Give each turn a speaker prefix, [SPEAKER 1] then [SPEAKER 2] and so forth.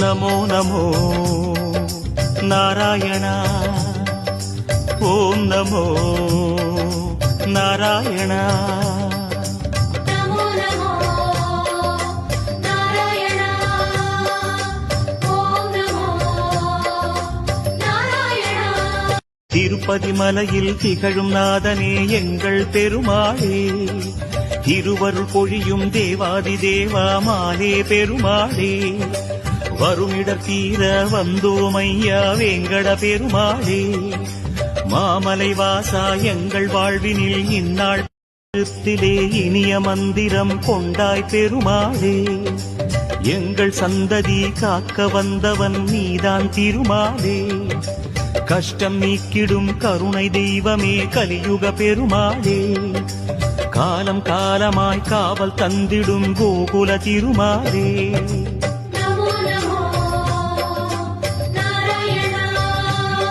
[SPEAKER 1] நமோ நமோ நாராயணா ஓம் நமோ நாராயணா திருப்பதி மலையில் திகழும் நாதனே எங்கள் பெருமாளே திருவருள் பொழியும் தேவாதி தேவா மாலே பெருமாளே வருமிடர் தீர வந்தோமையா வேங்கட பெருமாளே மாமலை வாசா எங்கள் வாழ்வினில் இந்நாள் இனிய மந்திரம் கொண்டாய் பெருமாளே எங்கள் சந்ததி காக்க வந்தவன் நீதான் திருமாலே கஷ்டம் நீக்கிடும் கருணை தெய்வமே கலியுக பெருமாளே காலம் காலமாய் காவல் தந்திடும் கோகுல திருமாலே